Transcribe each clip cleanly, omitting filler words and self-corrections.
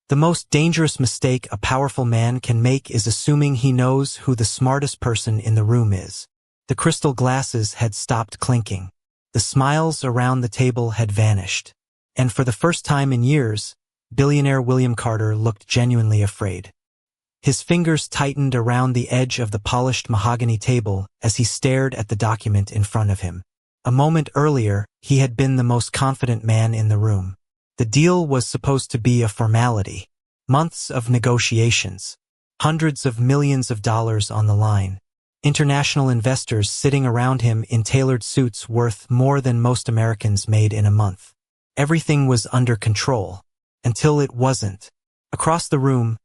The most dangerous mistake a powerful man can make is assuming he knows who the smartest person in the room is. The crystal glasses had stopped clinking. The smiles around the table had vanished. And for the first time in years, billionaire William Carter looked genuinely afraid. His fingers tightened around the edge of the polished mahogany table as he stared at the document in front of him. A moment earlier, he had been the most confident man in the room. The deal was supposed to be a formality. Months of negotiations. Hundreds of millions of dollars on the line. International investors sitting around him in tailored suits worth more than most Americans made in a month. Everything was under control. Until it wasn't. Across the room,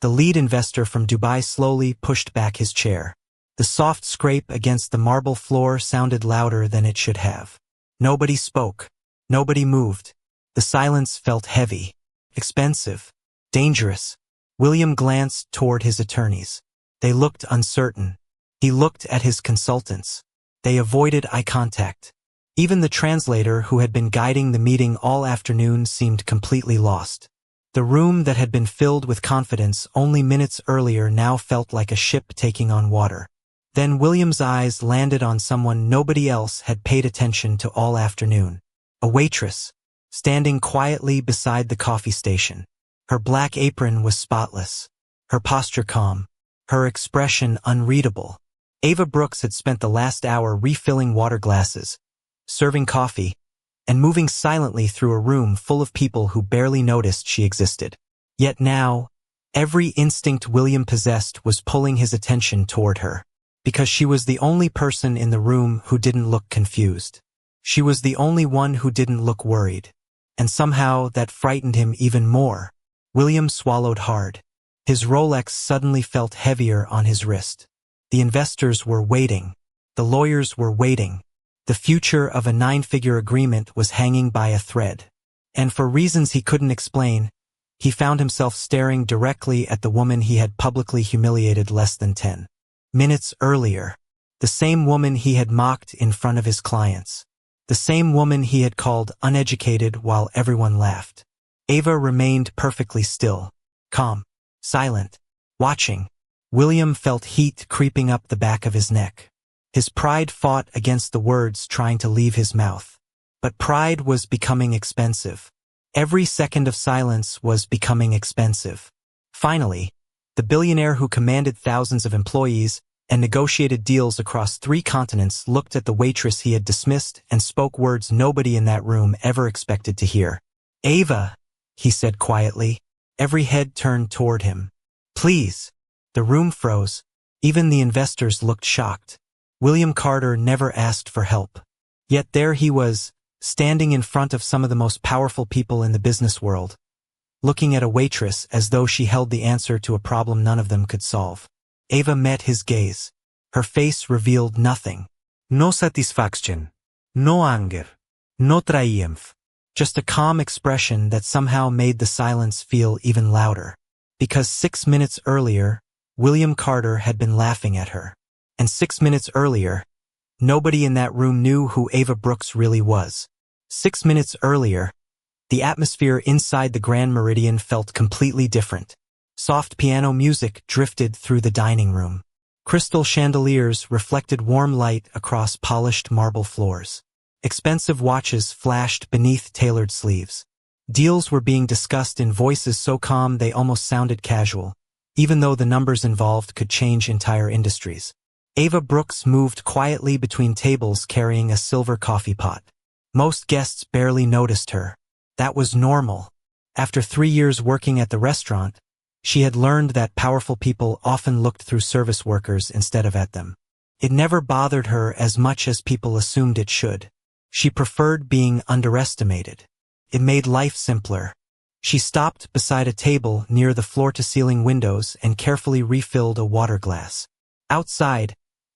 the lead investor from Dubai slowly pushed back his chair. The soft scrape against the marble floor sounded louder than it should have. Nobody spoke. Nobody moved. The silence felt heavy, expensive, dangerous. William glanced toward his attorneys. They looked uncertain. He looked at his consultants. They avoided eye contact. Even the translator who had been guiding the meeting all afternoon seemed completely lost. The room that had been filled with confidence only minutes earlier now felt like a ship taking on water. Then William's eyes landed on someone nobody else had paid attention to all afternoon. A waitress, standing quietly beside the coffee station. Her black apron was spotless. Her posture calm. Her expression unreadable. Ava Brooks had spent the last hour refilling water glasses, serving coffee, and moving silently through a room full of people who barely noticed she existed. Yet now, every instinct William possessed was pulling his attention toward her. Because she was the only person in the room who didn't look confused. She was the only one who didn't look worried. And somehow that frightened him even more. William swallowed hard. His Rolex suddenly felt heavier on his wrist. The investors were waiting. The lawyers were waiting. The future of a 9-figure agreement was hanging by a thread. And for reasons he couldn't explain, he found himself staring directly at the woman he had publicly humiliated less than 10 minutes earlier. The same woman he had mocked in front of his clients. The same woman he had called uneducated while everyone laughed. Ava remained perfectly still, calm, silent, watching. William felt heat creeping up the back of his neck. His pride fought against the words trying to leave his mouth. But pride was becoming expensive. Every second of silence was becoming expensive. Finally, the billionaire who commanded thousands of employees and negotiated deals across 3 continents looked at the waitress he had dismissed and spoke words nobody in that room ever expected to hear. "Ava," he said quietly. Every head turned toward him. "Please." The room froze. Even the investors looked shocked. William Carter never asked for help. Yet there he was, standing in front of some of the most powerful people in the business world, looking at a waitress as though she held the answer to a problem none of them could solve. Ava met his gaze. Her face revealed nothing. No satisfaction. No anger. No triumph. Just a calm expression that somehow made the silence feel even louder. Because 6 minutes earlier, William Carter had been laughing at her. And 6 minutes earlier, nobody in that room knew who Ava Brooks really was. 6 minutes earlier, the atmosphere inside the Grand Meridian felt completely different. Soft piano music drifted through the dining room. Crystal chandeliers reflected warm light across polished marble floors. Expensive watches flashed beneath tailored sleeves. Deals were being discussed in voices so calm they almost sounded casual, even though the numbers involved could change entire industries. Ava Brooks moved quietly between tables carrying a silver coffee pot. Most guests barely noticed her. That was normal. After 3 years working at the restaurant, she had learned that powerful people often looked through service workers instead of at them. It never bothered her as much as people assumed it should. She preferred being underestimated. It made life simpler. She stopped beside a table near the floor-to-ceiling windows and carefully refilled a water glass. Outside,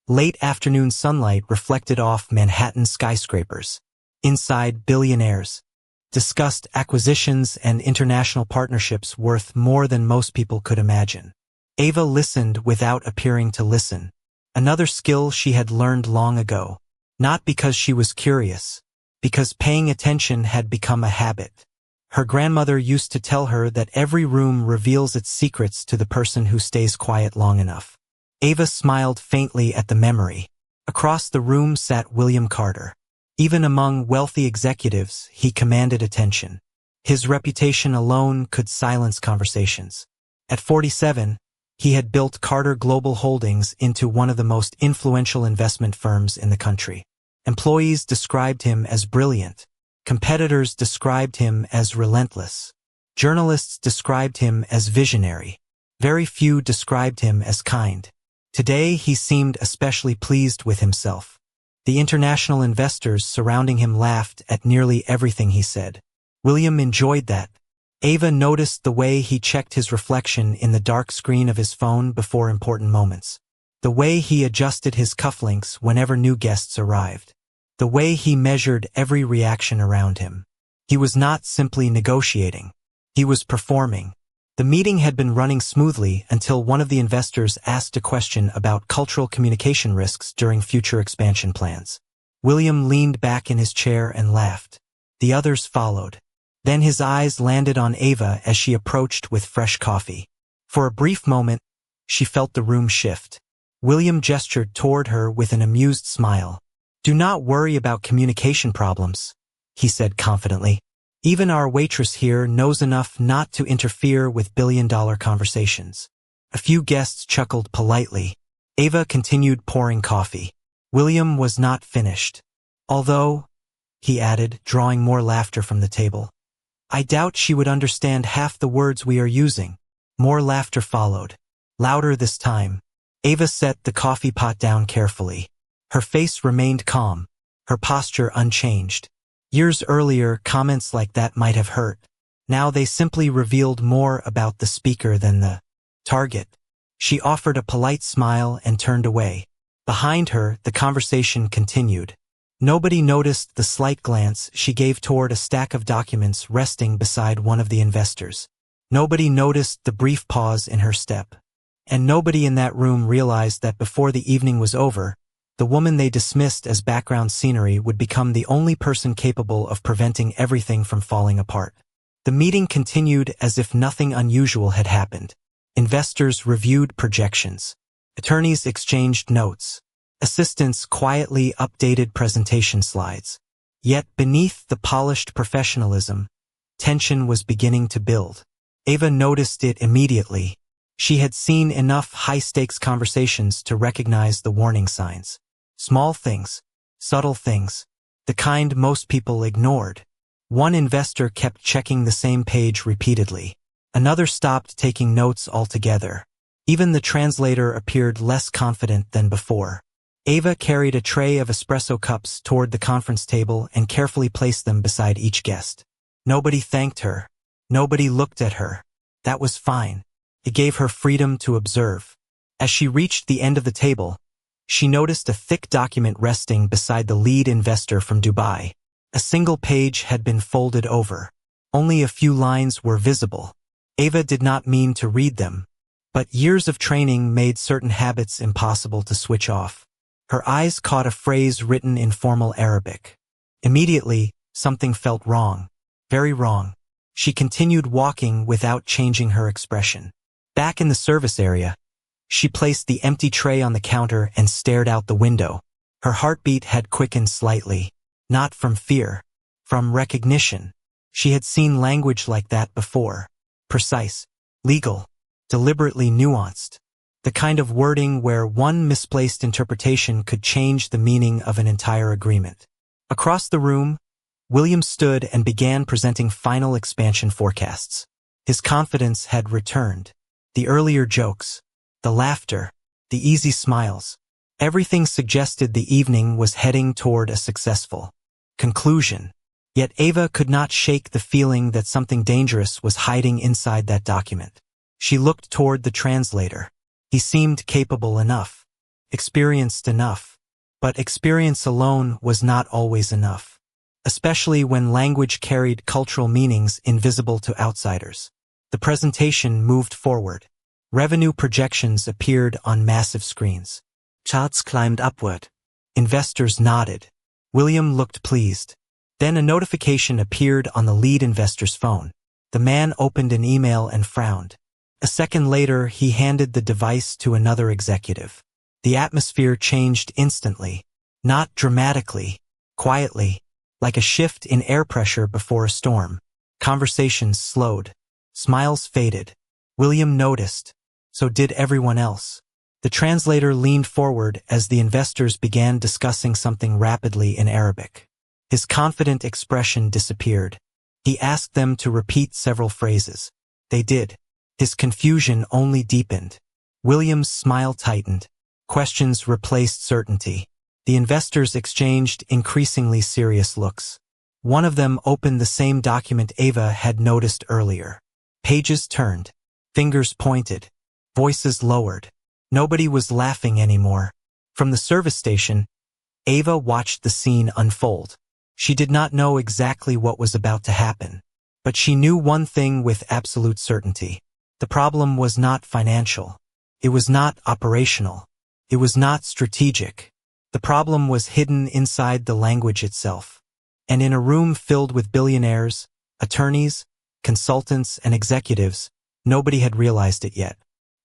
late afternoon sunlight reflected off Manhattan skyscrapers. Inside, billionaires discussed acquisitions and international partnerships worth more than most people could imagine. Ava listened without appearing to listen. Another skill she had learned long ago. Not because she was curious, because paying attention had become a habit. Her grandmother used to tell her that every room reveals its secrets to the person who stays quiet long enough. Ava smiled faintly at the memory. Across the room sat William Carter. Even among wealthy executives, he commanded attention. His reputation alone could silence conversations. At 47, he had built Carter Global Holdings into one of the most influential investment firms in the country. Employees described him as brilliant. Competitors described him as relentless. Journalists described him as visionary. Very few described him as kind. Today he seemed especially pleased with himself. The international investors surrounding him laughed at nearly everything he said. William enjoyed that. Ava noticed the way he checked his reflection in the dark screen of his phone before important moments. The way he adjusted his cufflinks whenever new guests arrived. The way he measured every reaction around him. He was not simply negotiating. He was performing. The meeting had been running smoothly until one of the investors asked a question about cultural communication risks during future expansion plans. William leaned back in his chair and laughed. The others followed. Then his eyes landed on Ava as she approached with fresh coffee. For a brief moment, she felt the room shift. William gestured toward her with an amused smile. "Do not worry about communication problems," he said confidently. "Even our waitress here knows enough not to interfere with billion-dollar conversations." A few guests chuckled politely. Ava continued pouring coffee. William was not finished. "Although," he added, drawing more laughter from the table, "I doubt she would understand half the words we are using." More laughter followed. Louder this time. Ava set the coffee pot down carefully. Her face remained calm, her posture unchanged. Years earlier, comments like that might have hurt. Now they simply revealed more about the speaker than the target. She offered a polite smile and turned away. Behind her, the conversation continued. Nobody noticed the slight glance she gave toward a stack of documents resting beside one of the investors. Nobody noticed the brief pause in her step. And nobody in that room realized that before the evening was over, the woman they dismissed as background scenery would become the only person capable of preventing everything from falling apart. The meeting continued as if nothing unusual had happened. Investors reviewed projections. Attorneys exchanged notes. Assistants quietly updated presentation slides. Yet beneath the polished professionalism, tension was beginning to build. Ava noticed it immediately. She had seen enough high-stakes conversations to recognize the warning signs. Small things, subtle things, the kind most people ignored. One investor kept checking the same page repeatedly. Another stopped taking notes altogether. Even the translator appeared less confident than before. Ava carried a tray of espresso cups toward the conference table and carefully placed them beside each guest. Nobody thanked her. Nobody looked at her. That was fine. It gave her freedom to observe. As she reached the end of the table, she noticed a thick document resting beside the lead investor from Dubai. A single page had been folded over. Only a few lines were visible. Ava did not mean to read them, but years of training made certain habits impossible to switch off. Her eyes caught a phrase written in formal Arabic. Immediately, something felt wrong. Very wrong. She continued walking without changing her expression. Back in the service area, she placed the empty tray on the counter and stared out the window. Her heartbeat had quickened slightly. Not from fear. From recognition. She had seen language like that before. Precise. Legal. Deliberately nuanced. The kind of wording where one misplaced interpretation could change the meaning of an entire agreement. Across the room, William stood and began presenting final expansion forecasts. His confidence had returned. The earlier jokes, the laughter, the easy smiles. Everything suggested the evening was heading toward a successful conclusion. Yet Ava could not shake the feeling that something dangerous was hiding inside that document. She looked toward the translator. He seemed capable enough, experienced enough, but experience alone was not always enough, especially when language carried cultural meanings invisible to outsiders. The presentation moved forward. Revenue projections appeared on massive screens. Charts climbed upward. Investors nodded. William looked pleased. Then a notification appeared on the lead investor's phone. The man opened an email and frowned. A second later, he handed the device to another executive. The atmosphere changed instantly. Not dramatically, quietly, like a shift in air pressure before a storm. Conversations slowed. Smiles faded. William noticed. So did everyone else. The translator leaned forward as the investors began discussing something rapidly in Arabic. His confident expression disappeared. He asked them to repeat several phrases. They did. His confusion only deepened. William's smile tightened. Questions replaced certainty. The investors exchanged increasingly serious looks. One of them opened the same document Ava had noticed earlier. Pages turned. Fingers pointed. Voices lowered. Nobody was laughing anymore. From the service station, Ava watched the scene unfold. She did not know exactly what was about to happen, but she knew one thing with absolute certainty. The problem was not financial. It was not operational. It was not strategic. The problem was hidden inside the language itself. And in a room filled with billionaires, attorneys, consultants, and executives, nobody had realized it yet.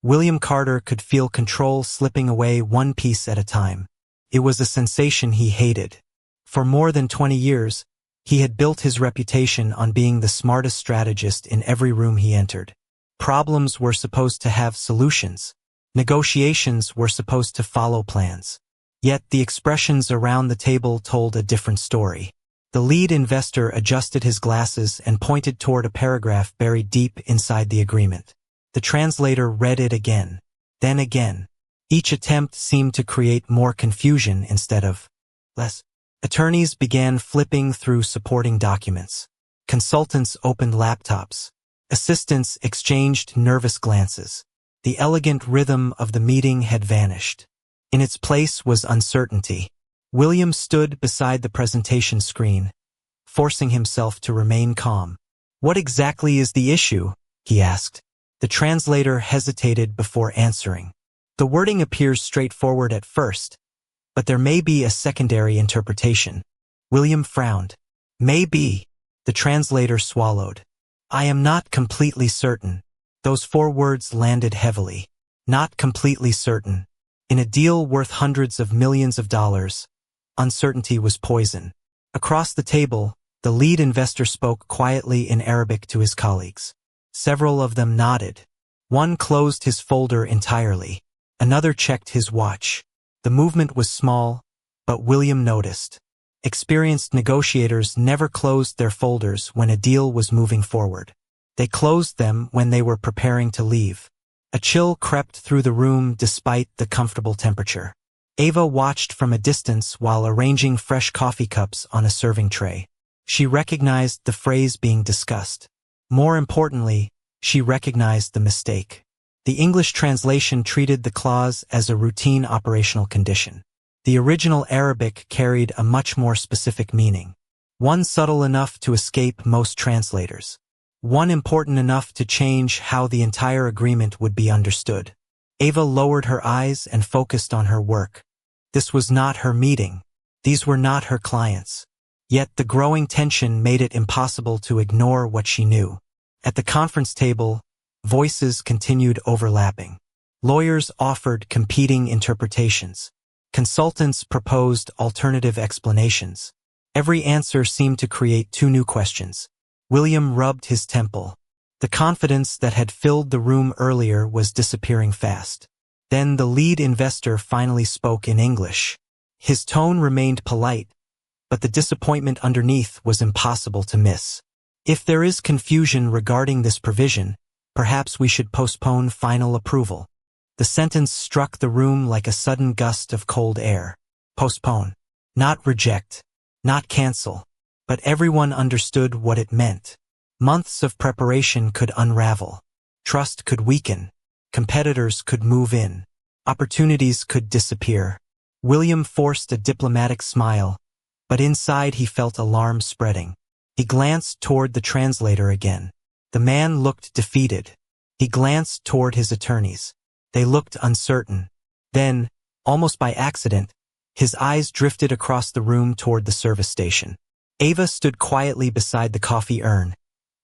William Carter could feel control slipping away one piece at a time. It was a sensation he hated. For more than 20 years, he had built his reputation on being the smartest strategist in every room he entered. Problems were supposed to have solutions. Negotiations were supposed to follow plans. Yet the expressions around the table told a different story. The lead investor adjusted his glasses and pointed toward a paragraph buried deep inside the agreement. The translator read it again, then again. Each attempt seemed to create more confusion instead of less. Attorneys began flipping through supporting documents. Consultants opened laptops. Assistants exchanged nervous glances. The elegant rhythm of the meeting had vanished. In its place was uncertainty. William stood beside the presentation screen, forcing himself to remain calm. "What exactly is the issue?" he asked. The translator hesitated before answering. "The wording appears straightforward at first, but there may be a secondary interpretation." William frowned. "Maybe." The translator swallowed. "I am not completely certain." Those 4 words landed heavily. Not completely certain. In a deal worth hundreds of millions of dollars, uncertainty was poison. Across the table, the lead investor spoke quietly in Arabic to his colleagues. Several of them nodded. One closed his folder entirely. Another checked his watch. The movement was small, but William noticed. Experienced negotiators never closed their folders when a deal was moving forward. They closed them when they were preparing to leave. A chill crept through the room despite the comfortable temperature. Ava watched from a distance while arranging fresh coffee cups on a serving tray. She recognized the phrase being discussed. More importantly, she recognized the mistake. The English translation treated the clause as a routine operational condition. The original Arabic carried a much more specific meaning. One subtle enough to escape most translators. One important enough to change how the entire agreement would be understood. Ava lowered her eyes and focused on her work. This was not her meeting. These were not her clients. Yet the growing tension made it impossible to ignore what she knew. At the conference table, voices continued overlapping. Lawyers offered competing interpretations. Consultants proposed alternative explanations. Every answer seemed to create 2 new questions. William rubbed his temple. The confidence that had filled the room earlier was disappearing fast. Then the lead investor finally spoke in English. His tone remained polite, but the disappointment underneath was impossible to miss. "If there is confusion regarding this provision, perhaps we should postpone final approval." The sentence struck the room like a sudden gust of cold air. Postpone. Not reject. Not cancel. But everyone understood what it meant. Months of preparation could unravel. Trust could weaken. Competitors could move in. Opportunities could disappear. William forced a diplomatic smile, but inside he felt alarm spreading. He glanced toward the translator again. The man looked defeated. He glanced toward his attorneys. They looked uncertain. Then, almost by accident, his eyes drifted across the room toward the service station. Ava stood quietly beside the coffee urn,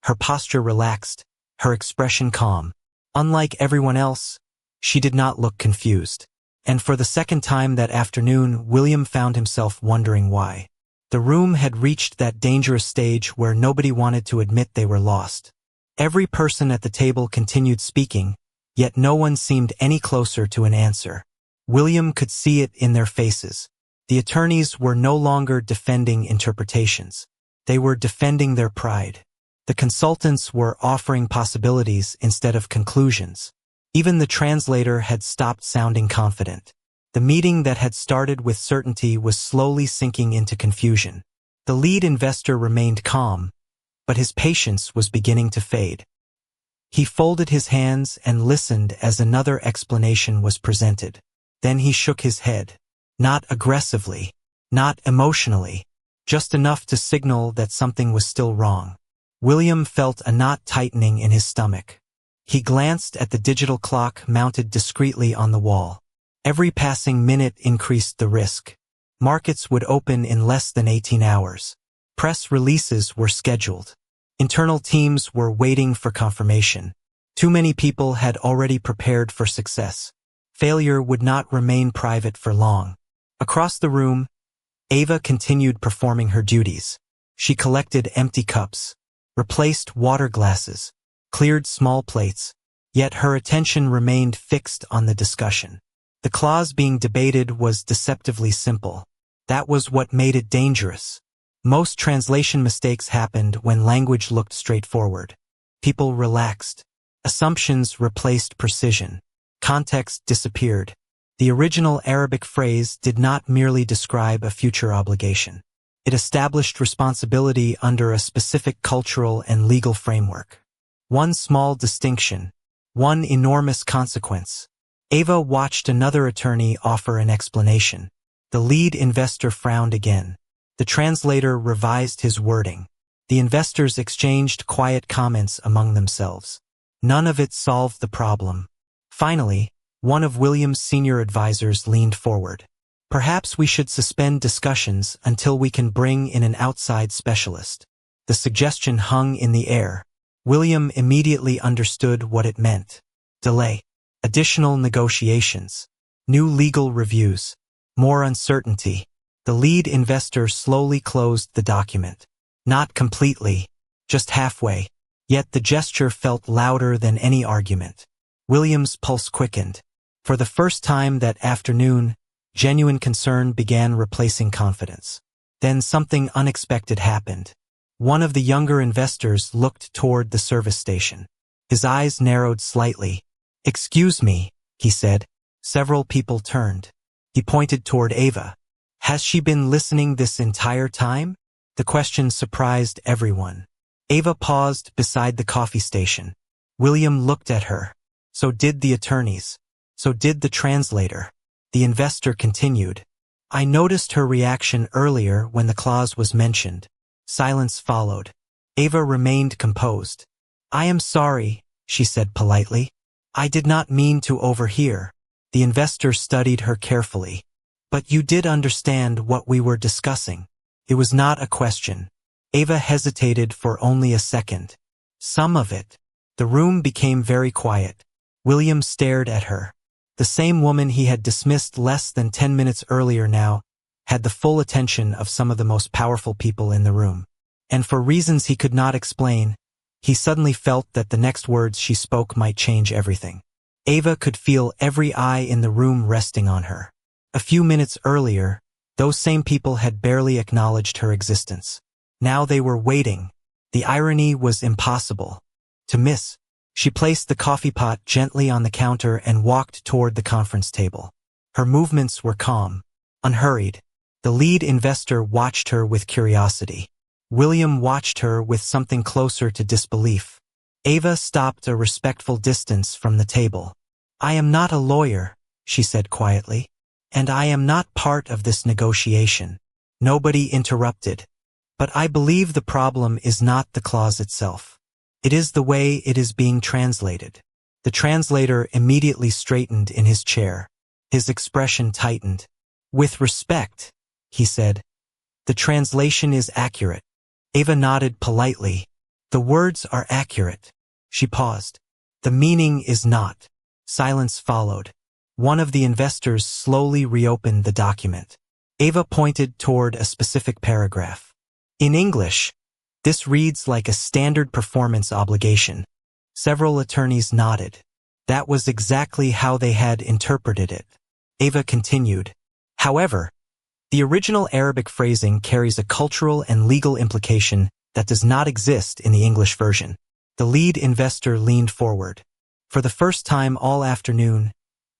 her posture relaxed, her expression calm. Unlike everyone else, she did not look confused. And for the second time that afternoon, William found himself wondering why. The room had reached that dangerous stage where nobody wanted to admit they were lost. Every person at the table continued speaking, yet no one seemed any closer to an answer. William could see it in their faces. The attorneys were no longer defending interpretations. They were defending their pride. The consultants were offering possibilities instead of conclusions. Even the translator had stopped sounding confident. The meeting that had started with certainty was slowly sinking into confusion. The lead investor remained calm, but his patience was beginning to fade. He folded his hands and listened as another explanation was presented. Then he shook his head. Not aggressively, not emotionally, just enough to signal that something was still wrong. William felt a knot tightening in his stomach. He glanced at the digital clock mounted discreetly on the wall. Every passing minute increased the risk. Markets would open in less than 18 hours. Press releases were scheduled. Internal teams were waiting for confirmation. Too many people had already prepared for success. Failure would not remain private for long. Across the room, Ava continued performing her duties. She collected empty cups, replaced water glasses, cleared small plates, yet her attention remained fixed on the discussion. The clause being debated was deceptively simple. That was what made it dangerous. Most translation mistakes happened when language looked straightforward. People relaxed. Assumptions replaced precision. Context disappeared. The original Arabic phrase did not merely describe a future obligation. It established responsibility under a specific cultural and legal framework. One small distinction, one enormous consequence. Ava watched another attorney offer an explanation. The lead investor frowned again. The translator revised his wording. The investors exchanged quiet comments among themselves. None of it solved the problem. Finally, one of William's senior advisors leaned forward. Perhaps we should suspend discussions until we can bring in an outside specialist. The suggestion hung in the air. William immediately understood what it meant. Delay. Additional negotiations. New legal reviews. More uncertainty. The lead investor slowly closed the document. Not completely, just halfway. Yet the gesture felt louder than any argument. William's pulse quickened. For the first time that afternoon, genuine concern began replacing confidence. Then something unexpected happened. One of the younger investors looked toward the service station. His eyes narrowed slightly. "Excuse me," he said. Several people turned. He pointed toward Ava. "Has she been listening this entire time?" The question surprised everyone. Ava paused beside the coffee station. William looked at her. So did the attorneys. So did the translator. The investor continued. "I noticed her reaction earlier when the clause was mentioned." Silence followed. Ava remained composed. "I am sorry," she said politely. "I did not mean to overhear." The investor studied her carefully. "But you did understand what we were discussing." It was not a question. Ava hesitated for only a second. "Some of it." The room became very quiet. William stared at her. The same woman he had dismissed less than 10 minutes earlier now had the full attention of some of the most powerful people in the room. And for reasons he could not explain, he suddenly felt that the next words she spoke might change everything. Ava could feel every eye in the room resting on her. A few minutes earlier, those same people had barely acknowledged her existence. Now they were waiting. The irony was impossible to miss. She placed the coffee pot gently on the counter and walked toward the conference table. Her movements were calm, unhurried. The lead investor watched her with curiosity. William watched her with something closer to disbelief. Ava stopped a respectful distance from the table. "I am not a lawyer," she said quietly, "and I am not part of this negotiation." Nobody interrupted. "But I believe the problem is not the clause itself. It is the way it is being translated." The translator immediately straightened in his chair. His expression tightened. "With respect," he said, "the translation is accurate. Ava nodded politely. The words are accurate. She paused. The meaning is not. Silence followed. One of the investors slowly reopened the document. Ava pointed toward a specific paragraph. In English, this reads like a standard performance obligation. Several attorneys nodded. That was exactly how they had interpreted it. Ava continued. However, the original Arabic phrasing carries a cultural and legal implication that does not exist in the English version. The lead investor leaned forward. For the first time all afternoon,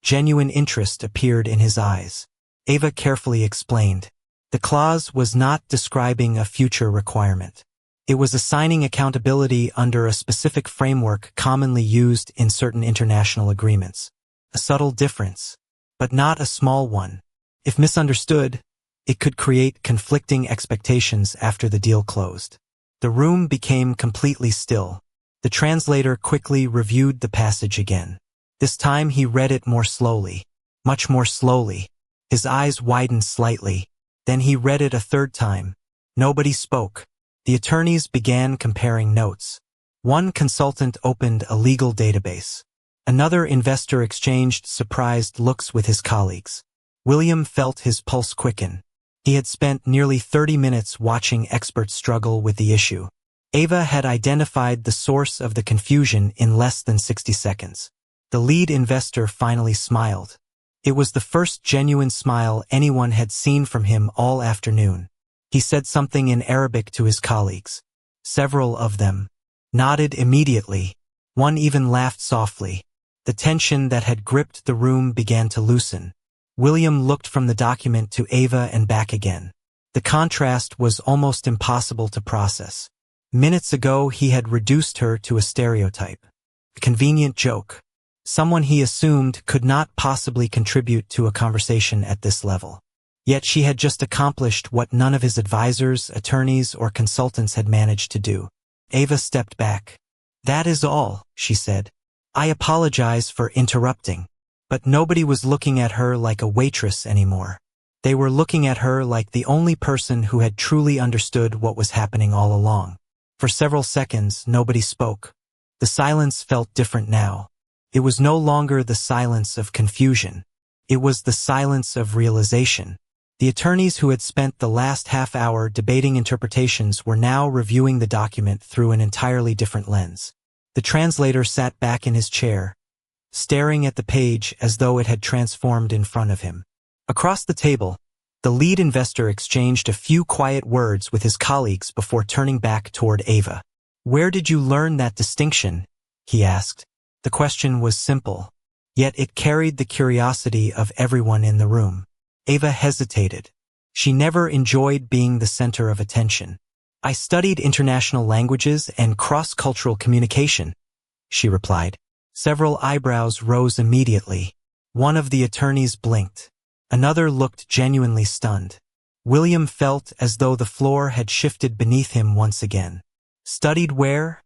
genuine interest appeared in his eyes. Ava carefully explained. The clause was not describing a future requirement. It was assigning accountability under a specific framework commonly used in certain international agreements. A subtle difference, but not a small one. If misunderstood, it could create conflicting expectations after the deal closed. The room became completely still. The translator quickly reviewed the passage again. This time he read it more slowly, much more slowly. His eyes widened slightly. Then he read it a third time. Nobody spoke. The attorneys began comparing notes. One consultant opened a legal database. Another investor exchanged surprised looks with his colleagues. William felt his pulse quicken. He had spent nearly 30 minutes watching experts struggle with the issue. Ava had identified the source of the confusion in less than 60 seconds. The lead investor finally smiled. It was the first genuine smile anyone had seen from him all afternoon. He said something in Arabic to his colleagues. Several of them nodded immediately. One even laughed softly. The tension that had gripped the room began to loosen. William looked from the document to Ava and back again. The contrast was almost impossible to process. Minutes ago he had reduced her to a stereotype. A convenient joke. Someone he assumed could not possibly contribute to a conversation at this level. Yet she had just accomplished what none of his advisors, attorneys, or consultants had managed to do. Ava stepped back. That is all, she said. I apologize for interrupting. But nobody was looking at her like a waitress anymore. They were looking at her like the only person who had truly understood what was happening all along. For several seconds, nobody spoke. The silence felt different now. It was no longer the silence of confusion. It was the silence of realization. The attorneys who had spent the last half hour debating interpretations were now reviewing the document through an entirely different lens. The translator sat back in his chair, staring at the page as though it had transformed in front of him. Across the table, the lead investor exchanged a few quiet words with his colleagues before turning back toward Ava. Where did you learn that distinction? He asked. The question was simple, yet it carried the curiosity of everyone in the room. Ava hesitated. She never enjoyed being the center of attention. I studied international languages and cross-cultural communication, she replied. Several eyebrows rose immediately. One of the attorneys blinked. Another looked genuinely stunned. William felt as though the floor had shifted beneath him once again. Studied where?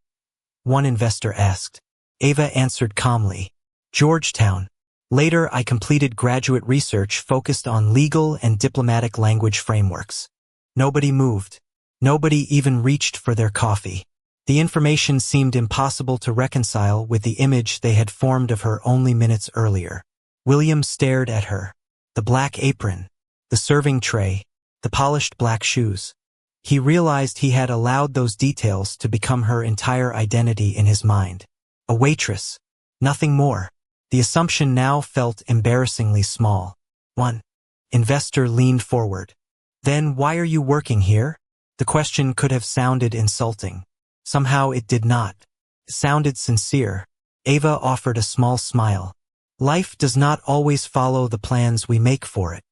One investor asked. Ava answered calmly. Georgetown. Later, I completed graduate research focused on legal and diplomatic language frameworks. Nobody moved. Nobody even reached for their coffee. The information seemed impossible to reconcile with the image they had formed of her only minutes earlier. William stared at her. The black apron, the serving tray, the polished black shoes. He realized he had allowed those details to become her entire identity in his mind. A waitress. Nothing more. The assumption now felt embarrassingly small. One investor leaned forward. Then why are you working here? The question could have sounded insulting. Somehow it did not. It sounded sincere. Ava offered a small smile. Life does not always follow the plans we make for it.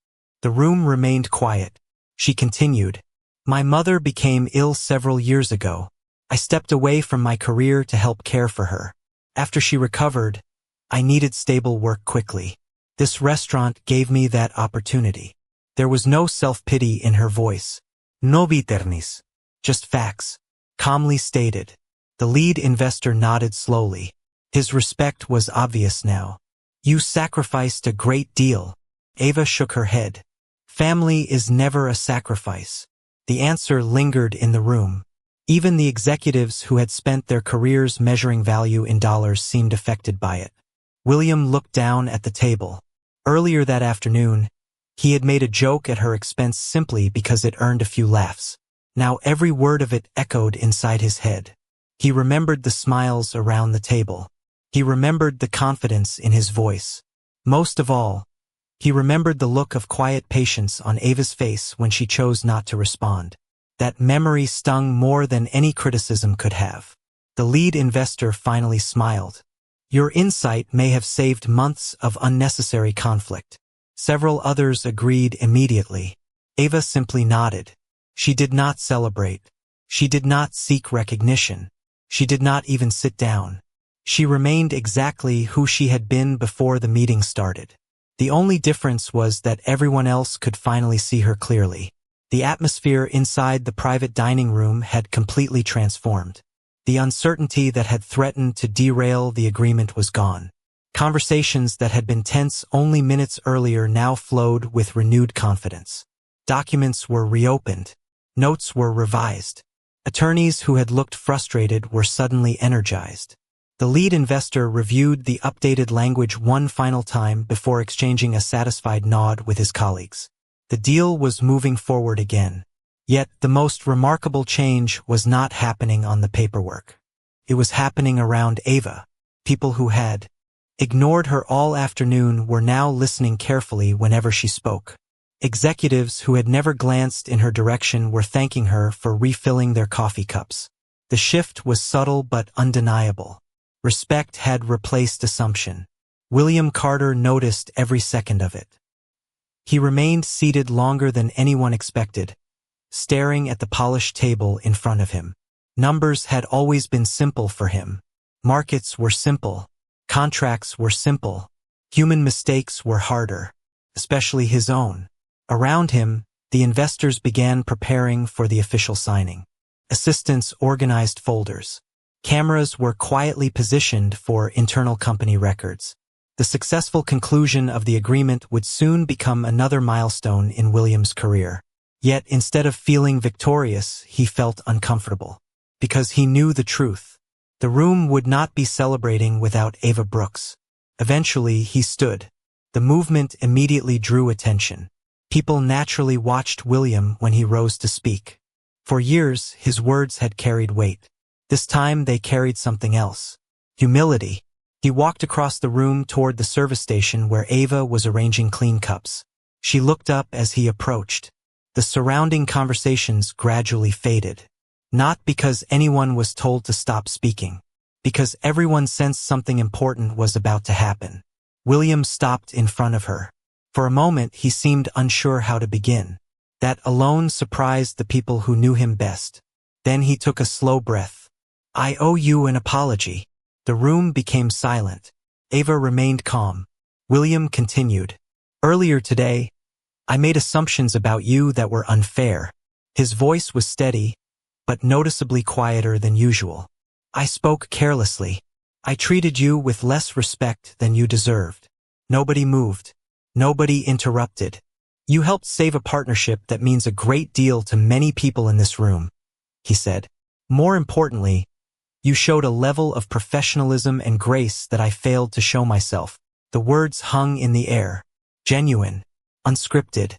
The room remained quiet. She continued. My mother became ill several years ago. I stepped away from my career to help care for her. After she recovered, I needed stable work quickly. This restaurant gave me that opportunity. There was no self-pity in her voice. No bitterness. Just facts. Calmly stated. The lead investor nodded slowly. His respect was obvious now. You sacrificed a great deal. Ava shook her head. Family is never a sacrifice. The answer lingered in the room. Even the executives who had spent their careers measuring value in dollars seemed affected by it. William looked down at the table. Earlier that afternoon, he had made a joke at her expense simply because it earned a few laughs. Now every word of it echoed inside his head. He remembered the smiles around the table. He remembered the confidence in his voice. Most of all, he remembered the look of quiet patience on Ava's face when she chose not to respond. That memory stung more than any criticism could have. The lead investor finally smiled. Your insight may have saved months of unnecessary conflict. Several others agreed immediately. Ava simply nodded. She did not celebrate. She did not seek recognition. She did not even sit down. She remained exactly who she had been before the meeting started. The only difference was that everyone else could finally see her clearly. The atmosphere inside the private dining room had completely transformed. The uncertainty that had threatened to derail the agreement was gone. Conversations that had been tense only minutes earlier now flowed with renewed confidence. Documents were reopened. Notes were revised. Attorneys who had looked frustrated were suddenly energized. The lead investor reviewed the updated language one final time before exchanging a satisfied nod with his colleagues. The deal was moving forward again. Yet the most remarkable change was not happening on the paperwork. It was happening around Ava. People who had ignored her all afternoon were now listening carefully whenever she spoke. Executives who had never glanced in her direction were thanking her for refilling their coffee cups. The shift was subtle but undeniable. Respect had replaced assumption. William Carter noticed every second of it. He remained seated longer than anyone expected, staring at the polished table in front of him. Numbers had always been simple for him. Markets were simple. Contracts were simple. Human mistakes were harder, especially his own. Around him, the investors began preparing for the official signing. Assistants organized folders. Cameras were quietly positioned for internal company records. The successful conclusion of the agreement would soon become another milestone in William's career. Yet instead of feeling victorious, he felt uncomfortable. Because he knew the truth. The room would not be celebrating without Ava Brooks. Eventually, he stood. The movement immediately drew attention. People naturally watched William when he rose to speak. For years, his words had carried weight. This time, they carried something else. Humility. He walked across the room toward the service station where Ava was arranging clean cups. She looked up as he approached. The surrounding conversations gradually faded. Not because anyone was told to stop speaking. Because everyone sensed something important was about to happen. William stopped in front of her. For a moment, he seemed unsure how to begin. That alone surprised the people who knew him best. Then he took a slow breath. I owe you an apology. The room became silent. Ava remained calm. William continued. Earlier today, I made assumptions about you that were unfair. His voice was steady, but noticeably quieter than usual. I spoke carelessly. I treated you with less respect than you deserved. Nobody moved. Nobody interrupted. You helped save a partnership that means a great deal to many people in this room, he said. More importantly, you showed a level of professionalism and grace that I failed to show myself. The words hung in the air. Genuine. Unscripted.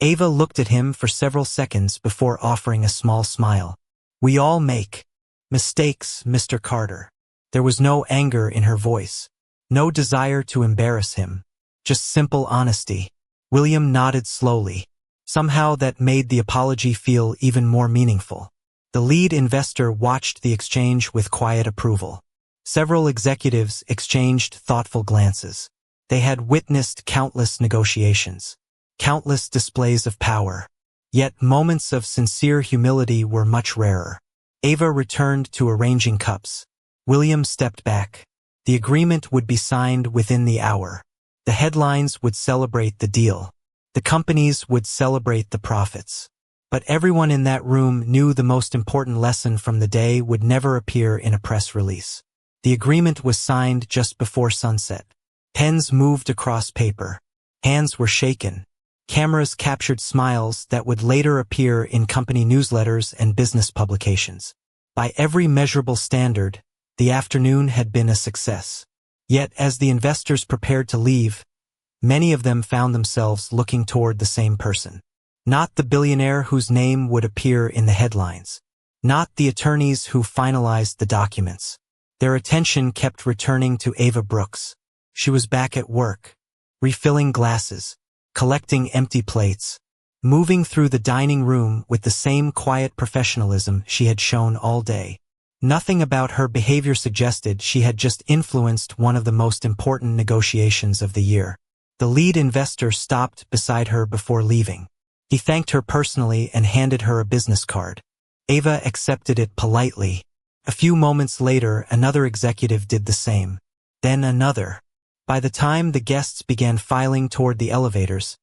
Ava looked at him for several seconds before offering a small smile. We all make mistakes, Mr. Carter. There was no anger in her voice. No desire to embarrass him. Just simple honesty. William nodded slowly. Somehow that made the apology feel even more meaningful. The lead investor watched the exchange with quiet approval. Several executives exchanged thoughtful glances. They had witnessed countless negotiations, countless displays of power. Yet moments of sincere humility were much rarer. Ava returned to arranging cups. William stepped back. The agreement would be signed within the hour. The headlines would celebrate the deal. The companies would celebrate the profits. But everyone in that room knew the most important lesson from the day would never appear in a press release. The agreement was signed just before sunset. Pens moved across paper. Hands were shaken. Cameras captured smiles that would later appear in company newsletters and business publications. By every measurable standard, the afternoon had been a success. Yet, as the investors prepared to leave, many of them found themselves looking toward the same person. Not the billionaire whose name would appear in the headlines. Not the attorneys who finalized the documents. Their attention kept returning to Ava Brooks. She was back at work, refilling glasses, collecting empty plates, moving through the dining room with the same quiet professionalism she had shown all day. Nothing about her behavior suggested she had just influenced one of the most important negotiations of the year. The lead investor stopped beside her before leaving. He thanked her personally and handed her a business card. Ava accepted it politely. A few moments later, another executive did the same. Then another. By the time the guests began filing toward the elevators,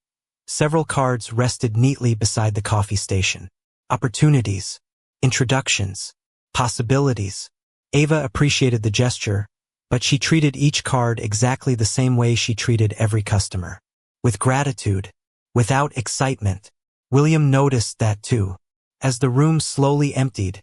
several cards rested neatly beside the coffee station. Opportunities, introductions, possibilities. Ava appreciated the gesture, but she treated each card exactly the same way she treated every customer. With gratitude, without excitement. William noticed that too. As the room slowly emptied,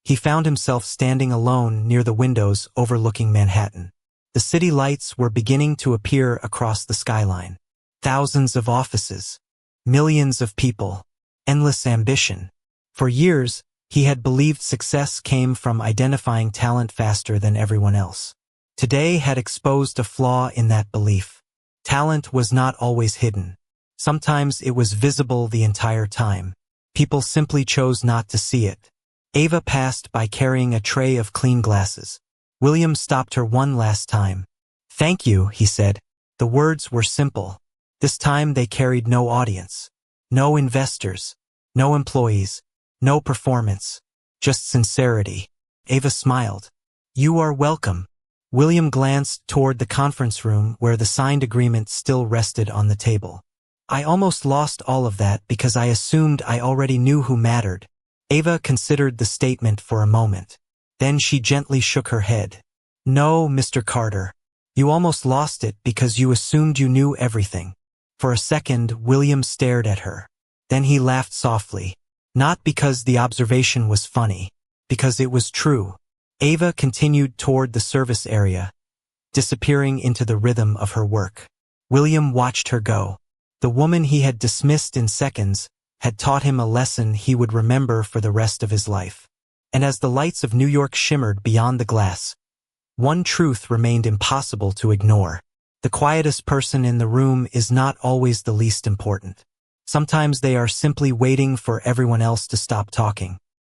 he found himself standing alone near the windows overlooking Manhattan. The city lights were beginning to appear across the skyline. Thousands of offices, millions of people, endless ambition. For years, he had believed success came from identifying talent faster than everyone else. Today had exposed a flaw in that belief. Talent was not always hidden. Sometimes it was visible the entire time. People simply chose not to see it. Ava passed by carrying a tray of clean glasses. William stopped her one last time. "Thank you," he said. The words were simple. This time they carried no audience, no investors, no employees, no performance, just sincerity. Ava smiled. "You are welcome." William glanced toward the conference room where the signed agreement still rested on the table. "I almost lost all of that because I assumed I already knew who mattered." Ava considered the statement for a moment. Then she gently shook her head. "No, Mr. Carter. You almost lost it because you assumed you knew everything." For a second, William stared at her. Then he laughed softly. Not because the observation was funny, because it was true. Ava continued toward the service area, disappearing into the rhythm of her work. William watched her go. The woman he had dismissed in seconds had taught him a lesson he would remember for the rest of his life. And as the lights of New York shimmered beyond the glass, one truth remained impossible to ignore. The quietest person in the room is not always the least important. Sometimes they are simply waiting for everyone else to stop talking.